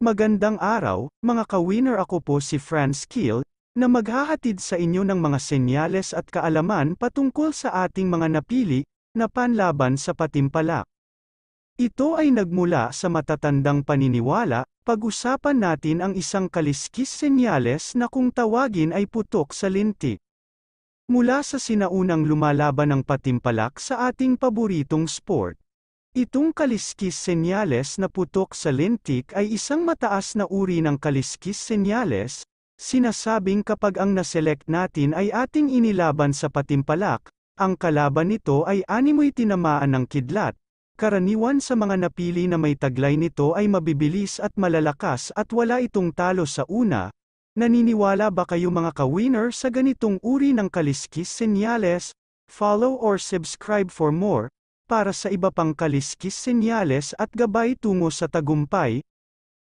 Magandang araw, mga ka-winner, ako po si Franz Kiel, na maghahatid sa inyo ng mga senyales at kaalaman patungkol sa ating mga napili na panlaban sa patimpalak. Ito ay nagmula sa matatandang paniniwala. Pag-usapan natin ang isang kaliskis senyales na kung tawagin ay putok sa lintik. Mula sa sinaunang lumalaban ng patimpalak sa ating paboritong sport. Itong kaliskis senyales na putok sa lintik ay isang mataas na uri ng kaliskis senyales. Sinasabing kapag ang naselect natin ay ating inilaban sa patimpalak, ang kalaban nito ay animoy tinamaan ng kidlat. Karaniwan sa mga napili na may taglay nito ay mabibilis at malalakas at wala itong talo sa una. Naniniwala ba kayo mga ka-winner sa ganitong uri ng kaliskis senyales? Follow or subscribe for more, para sa iba pang kaliskis senyales at gabay tungo sa tagumpay.